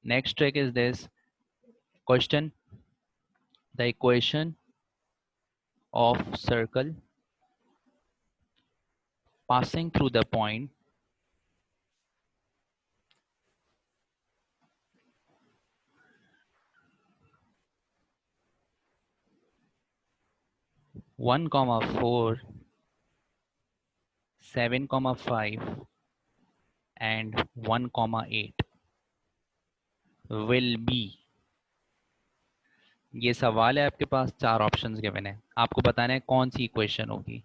Next trick is this question. The equation of circle passing through the point 1, 4, 7, 5 and 1, 8 will be। ये सवाल है, आपके पास 4 options given है, आपको बताना है कौन सी इक्वेशन होगी।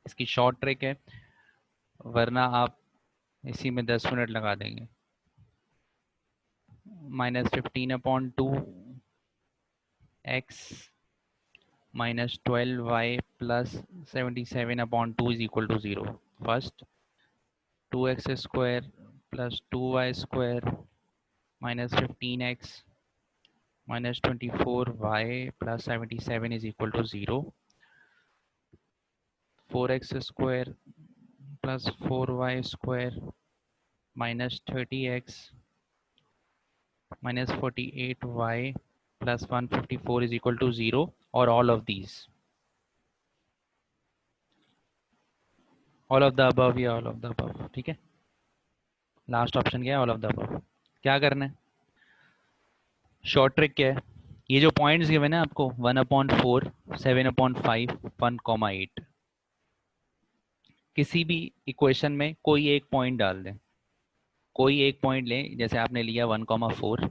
इसकी शॉर्ट ट्रिक है, वरना आप इसी में 10 मिनट लगा देंगे। -15/2 x -12y plus 77/2 is equal to 0। First 2x square plus 2y square minus 15x minus 24y plus 77 is equal to 0। 4x square plus 4y square minus 30x minus 48y plus 154 is equal to 0 or all of these, all of the above या all of the above। ठीक है, last option क्या है, all of the above। क्या करना है, short trick क्या है, ये जो पॉइंट्स गिवन है आपको 1/4 7/5 1, 8, किसी भी इक्वेशन में कोई एक पॉइंट डाल दें। कोई एक पॉइंट लें, जैसे आपने लिया 1, 4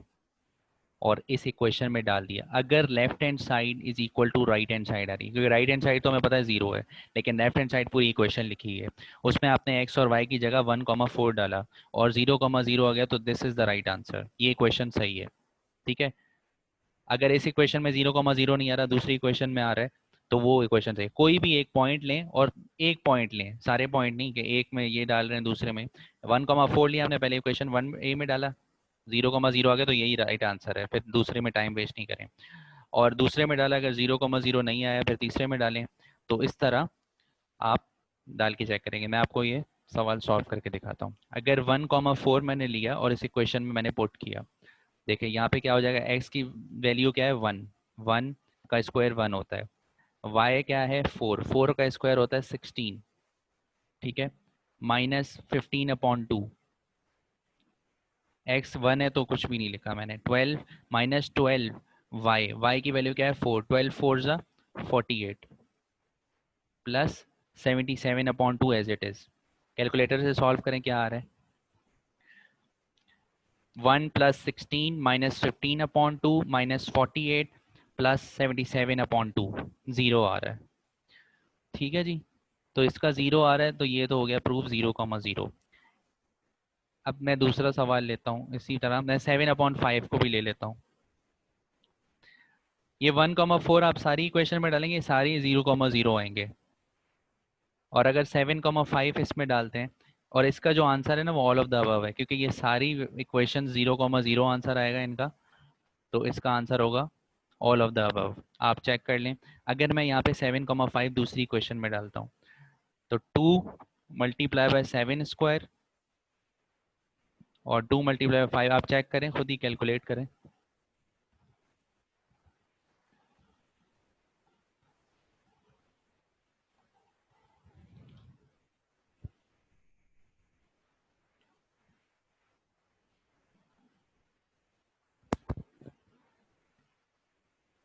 और इस इक्वेशन में डाल दिया। अगर left hand side is equal to right hand side आ रही है, क्योंकि राइट हैंड साइड तो हमें पता है 0 है, लेकिन लेफ्ट हैंड साइड पूरी इक्वेशन लिखी है, उसमें आपने x और y की जगह 1, 4 डाला और 0, 0 आ गया, तो this is the right answer, ये इक्वेशन सही है। ठीक है, अगर इस इक्वेशन में 0, 0 नहीं आ रहा, दूसरी इक्वेशन में आ रहा है, तो वो इक्वेशन सही। कोई भी एक पॉइंट लें, और एक पॉइंट लें, सारे पॉइंट नहीं कि एक में ये डाल रहे हैं दूसरे में। 1, 4 लिया हमने, पहले इक्वेशन 1a में डाला, 0, 0 आ गया, तो यही राइट आंसर है, फिर दूसरे में टाइम वेस्ट नहीं करें। और दूसरे में डाला, अगर 0, 0 नहीं आया, फिर तीसरे में डालें। तो इस तरह आप डाल के चेक करेंगे। मैं आपको ये सवाल सॉल्व करके दिखाता हूँ। अगर 1, 4 मैंने लिया और इस इक्वेशन में मैंने पुट किया, देखिए यहाँ पे क्या हो जाएगा, x की वैल्यू क्या है 1, 1 का स्क्वायर 1 होता है, y क्या है 4, 4 का स्क्वायर होता है 16। ठीक है, -15/2, x 1 है तो कुछ भी नहीं लिखा मैंने, 12 -12 y की वैल्यू क्या है 4, 12 4 ज़ा 48 plus 77/2 as it is. Calculator से सॉल्व करें, क्या आ रहा है, 1 + 16 -15/2 -48 प्लस 77/2, 0 आ रहा है। ठीक है जी, तो इसका 0 आ रहा है, तो ये तो हो गया प्रूफ 0, 0। अब मैं दूसरा सवाल लेता हूँ, इसी तरह मैं 7/5 को भी ले लेता हूँ। ये 1, 4 आप सारी इक्वेशन में डालेंगे, सारी 0, 0 आएंगे। और अगर 7, 5 इसमें डालते हैं, और इसका जो आंसर है ना वो ऑल ऑफ द अबव है, क्योंकि ये सारी इक्वेशन 0, 0 आंसर आएगा इनका, तो इसका आंसर होगा ऑल ऑफ द अबव। आप चेक कर लें, अगर मैं यहाँ पे 7, 5 दूसरी इक्वेशन में डालता हूँ, तो 2 × 7 स्क्वायर और 2 × 5, आप चेक करें, खुद ही कैलकुलेट करें।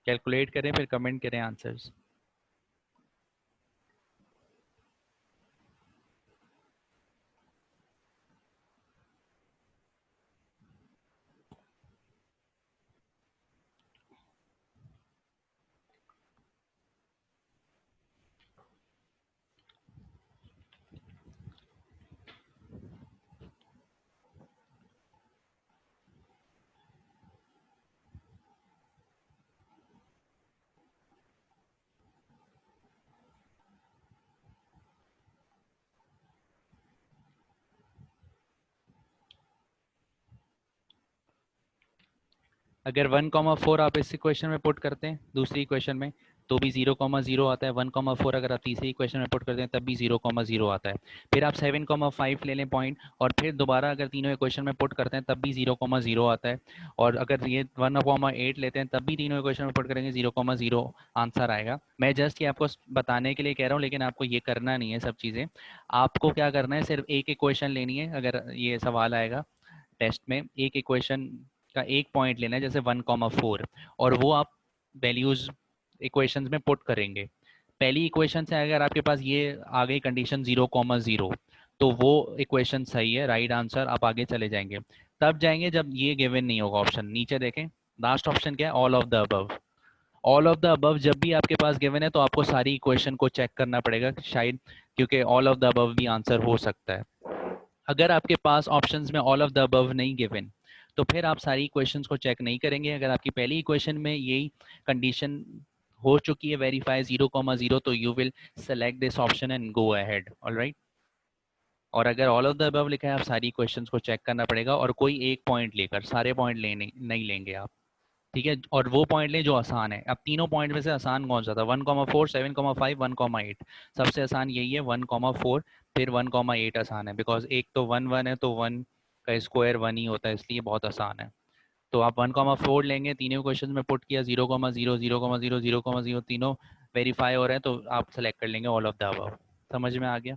कैलकुलेट करें, फिर कमेंट करें आंसर्स। अगर 1, 4 आप इस इक्वेशन में पुट करते हैं दूसरी इक्वेशन में, तो भी 0,0 आता है। 1,4 अगर आप तीसरे इक्वेशन में पुट करते हैं तब भी 0,0 आता है। फिर आप 7,5 ले लें पॉइंट, और फिर दोबारा अगर तीनों इक्वेशन में पुट करते हैं तब भी 0,0 आता है। और अगर ये 1,8 लेते हैं तब भी तीनों इक्वेशन में पुट करेंगे 0,0 आंसर आएगा। मैं जस्ट ये आपको बताने के लिए कह रहा हूँ, लेकिन आपको ये करना नहीं है सब चीज़ें। आपको क्या करना है, सिर्फ एक इक्वेशन लेनी है। अगर ये सवाल आएगा टेस्ट में, एक इक्वेशन का एक पॉइंट लेना है, जैसे 1,4, और वो आप वैल्यूज इक्वेशंस में पुट करेंगे। पहली इक्वेशन से अगर आपके पास ये आ गई कंडीशन 0,0, तो वो इक्वेशन सही है, राइट आंसर, आप आगे चले जाएंगे। तब जाएंगे जब ये गिवन नहीं होगा ऑप्शन। नीचे देखें, लास्ट ऑप्शन क्या है, all of the above. All of the above जब भी आपके पास गिवन है तो आपको सारी इक्वेशन को चेक करना पड़ेगा शायद, क्योंकि ऑल ऑफ द अबव भी आंसर हो सकता है। अगर आपके पास ऑप्शंस में ऑल ऑफ द अबव नहीं गिवन, तो फिर आप सारी इक्वेशंस को चेक नहीं करेंगे। अगर आपकी पहली इक्वेशन में यही कंडीशन हो चुकी है वेरीफाई 0,0, तो you will select this option and go ahead, alright. और अगर ऑल ऑफ द अबव लिखा है, आप सारी क्वेश्चंस को चेक करना पड़ेगा, और कोई एक पॉइंट लेकर, सारे पॉइंट लेने नहीं लेंगे आप, ठीक है। और वो पॉइंट लें जो आसान है। अब तीनों पॉइंट में से आसान कौन सा था, 1,4, 7,5, 1,8। सबसे आसान यही है 1,4, फिर 1,8 आसान है, बिकॉज एक तो 1 1 है, तो 1 का स्क्वायर 1 ही होता है, इसलिए बहुत आसान है। तो आप 1,4 लेंगे, तीनों क्वेश्चन में पुट किया, 0,0, 0,0, 0,0, तीनों वेरीफाई हो रहे हैं, तो आप सेलेक्ट कर लेंगे ऑल ऑफ द अबव। समझ में आ गया?